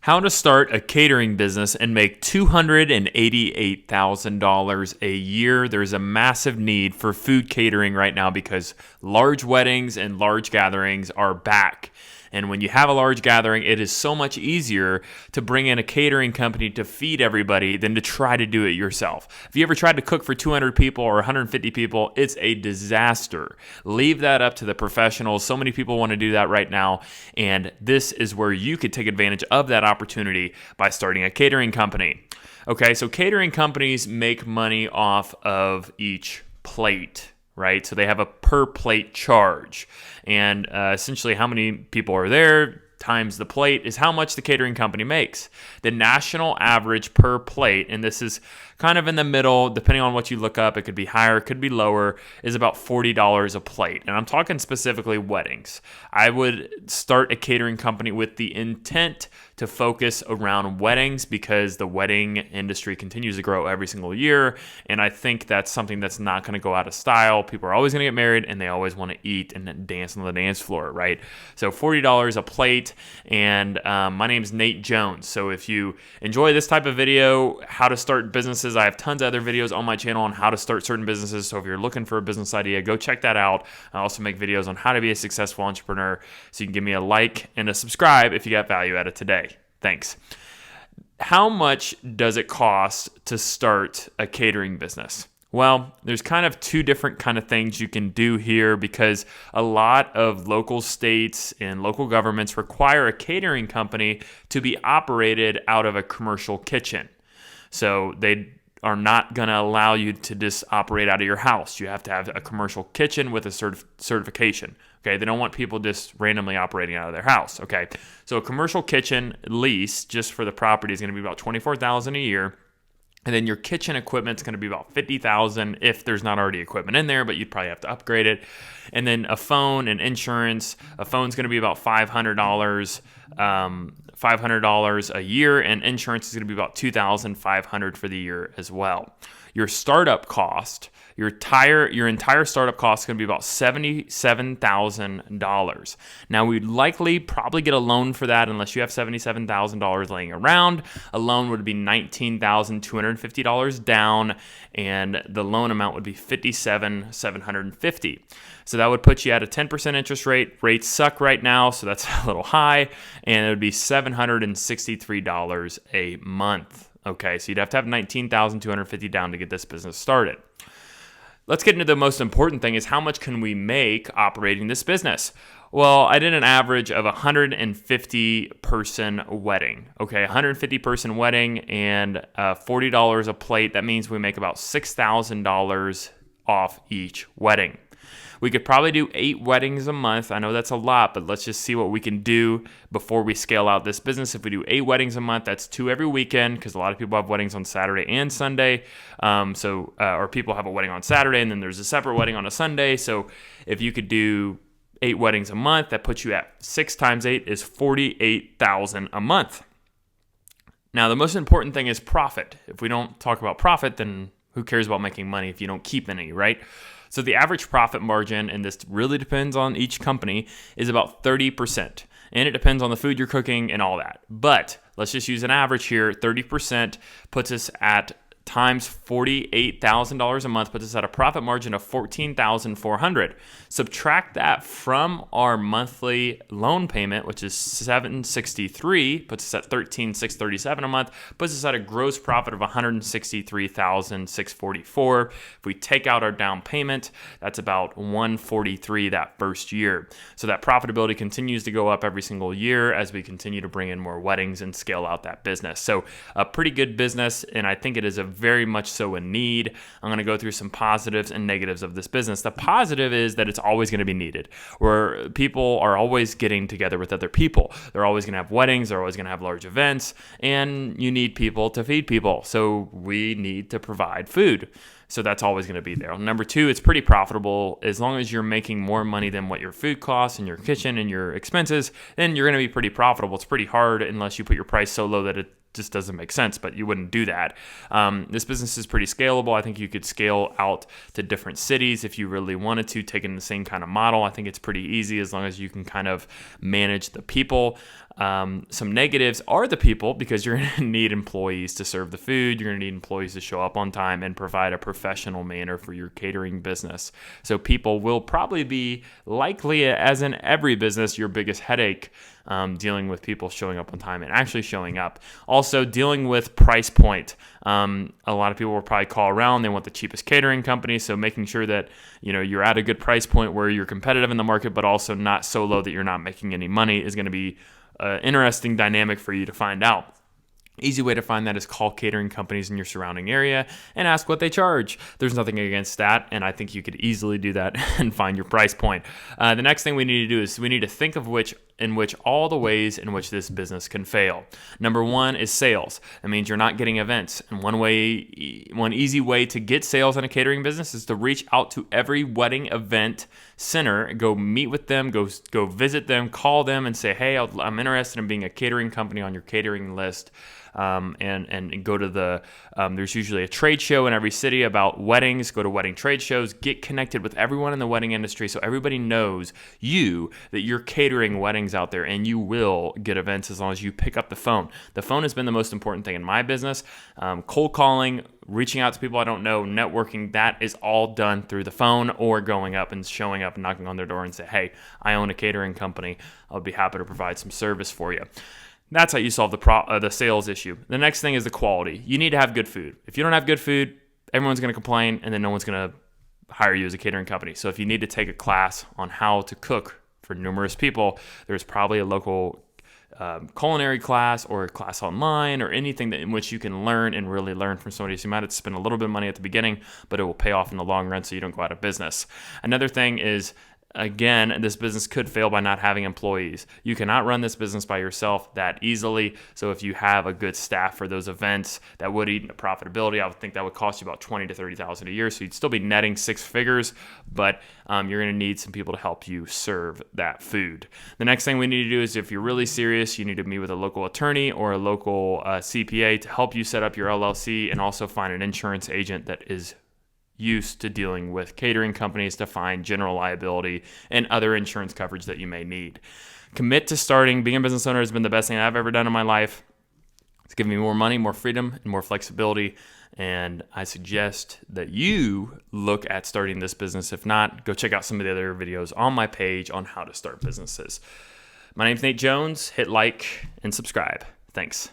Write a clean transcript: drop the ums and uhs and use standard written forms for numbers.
How to start a catering business and make $288,000 a year. There's a massive need for food catering right now because large weddings and large gatherings are back. And when you have a large gathering, it is so much easier to bring in a catering company to feed everybody than to try to do it yourself. If you ever tried to cook for 200 people or 150 people, it's a disaster. Leave that up to the professionals. So many people want to do that right now. And this is where you could take advantage of that opportunity by starting a catering company. Okay, so catering companies make money off of each plate, right? So they have a per plate charge. And essentially how many people are there times the plate is how much the catering company makes. The national average per plate, and this is kind of in the middle, depending on what you look up, it could be higher, it could be lower, is about $40 a plate. And I'm talking specifically weddings. I would start a catering company with the intent to focus around weddings because the wedding industry continues to grow every single year. And I think that's something that's not going to go out of style. People are always going to get married and they always want to eat and dance on the dance floor, right? So $40 a plate. And my name's Nate Jones. So if you enjoy this type of video, how to start businesses, I have tons of other videos on my channel on how to start certain businesses. So if you're looking for a business idea, go check that out. I also make videos on how to be a successful entrepreneur. So you can give me a like and a subscribe if you got value out of today. Thanks. How much does it cost to start a catering business? Well, there's kind of two different kind of things you can do here because a lot of local states and local governments require a catering company to be operated out of a commercial kitchen. So they are not going to allow you to just operate out of your house. You have to have a commercial kitchen with a certification. Okay, they don't want people just randomly operating out of their house. Okay, so a commercial kitchen lease just for the property is going to be about $24,000 a year. And then your kitchen equipment is going to be about $50,000 if there's not already equipment in there, but you'd probably have to upgrade it. And then a phone and insurance. A phone's going to be about $500 a year, and insurance is going to be about $2,500 for the year as well. Your startup cost, your entire startup cost is going to be about $77,000. Now, we'd likely probably get a loan for that unless you have $77,000 laying around. A loan would be $19,250 down, and the loan amount would be $57,750. So that would put you at a 10% interest rate. Rates suck right now, so that's a little high, and it would be $763 a month. Okay, so you'd have to have $19,250 down to get this business started. Let's get into the most important thing is how much can we make operating this business? Well, I did an average of 150 person wedding. Okay, 150 person wedding and $40 a plate. That means we make about $6,000 off each wedding. We could probably do 8 weddings a month. I know that's a lot, but let's just see what we can do before we scale out this business. If we do 8 weddings a month, that's 2 every weekend because a lot of people have weddings on Saturday and Sunday. Or people have a wedding on Saturday and then there's a separate wedding on a Sunday. So if you could do 8 weddings a month, that puts you at 6 times 8 is $48,000 a month. Now, the most important thing is profit. If we don't talk about profit, then who cares about making money if you don't keep any, right? So the average profit margin, and this really depends on each company, is about 30%. And it depends on the food you're cooking and all that. But let's just use an average here. 30% puts us at times $48,000 a month, puts us at a profit margin of $14,400. Subtract that from our monthly loan payment, which is $763, puts us at $13,637 a month, puts us at a gross profit of $163,644. If we take out our down payment, that's about $143 that first year. So that profitability continues to go up every single year as we continue to bring in more weddings and scale out that business. So a pretty good business, and I think it is a very much so a need. I'm going to go through some positives and negatives of this business. The positive is that it's always going to be needed, where people are always getting together with other people. They're always going to have weddings. They're always going to have large events, and you need people to feed people. So we need to provide food. So that's always going to be there. Number 2, it's pretty profitable. As long as you're making more money than what your food costs and your kitchen and your expenses, then you're going to be pretty profitable. It's pretty hard unless you put your price so low that it just doesn't make sense, but you wouldn't do that. This business is pretty scalable. I think you could scale out to different cities if you really wanted to, taking the same kind of model. I think it's pretty easy as long as you can kind of manage the people. Some negatives are the people, because you're going to need employees to serve the food. You're going to need employees to show up on time and provide a professional manner for your catering business. So people will probably be likely, as in every business, your biggest headache, dealing with people showing up on time and actually showing up. Also, dealing with price point. A lot of people will probably call around. They want the cheapest catering company. So making sure that you're at a good price point where you're competitive in the market, but also not so low that you're not making any money, is going to be interesting dynamic for you to find out. Easy way to find that is call catering companies in your surrounding area and ask what they charge. There's nothing against that, and I think you could easily do that and find your price point. The next thing we need to do is we need to think of all the ways in which this business can fail. Number one is sales. That means you're not getting events. And one easy way to get sales in a catering business is to reach out to every wedding event center, go meet with them, go visit them, call them and say, hey, I'm interested in being a catering company on your catering list. And go to there's usually a trade show in every city about weddings. Go to wedding trade shows, get connected with everyone in the wedding industry so everybody knows that you're catering weddings out there, and you will get events as long as you pick up the phone. The phone has been the most important thing in my business. Cold calling, reaching out to people I don't know, networking, that is all done through the phone or going up and showing up and knocking on their door and say, hey, I own a catering company. I'll be happy to provide some service for you. That's how you solve the sales issue. The next thing is the quality. You need to have good food. If you don't have good food, everyone's going to complain, and then no one's going to hire you as a catering company. So if you need to take a class on how to cook for numerous people, there's probably a local culinary class or a class online or anything in which you can learn and really learn from somebody. So you might have to spend a little bit of money at the beginning, but it will pay off in the long run so you don't go out of business. Another thing is, again, this business could fail by not having employees. You cannot run this business by yourself that easily. So if you have a good staff for those events, that would eat into profitability. I would think that would cost you about $20,000 to $30,000 a year. So you'd still be netting six figures, but you're going to need some people to help you serve that food. The next thing we need to do is, if you're really serious, you need to meet with a local attorney or a local CPA to help you set up your LLC, and also find an insurance agent that is used to dealing with catering companies to find general liability and other insurance coverage that you may need. Commit to starting. Being a business owner has been the best thing I've ever done in my life. It's given me more money, more freedom, and more flexibility. And I suggest that you look at starting this business. If not, go check out some of the other videos on my page on how to start businesses. My name's Nate Jones. Hit like and subscribe. Thanks.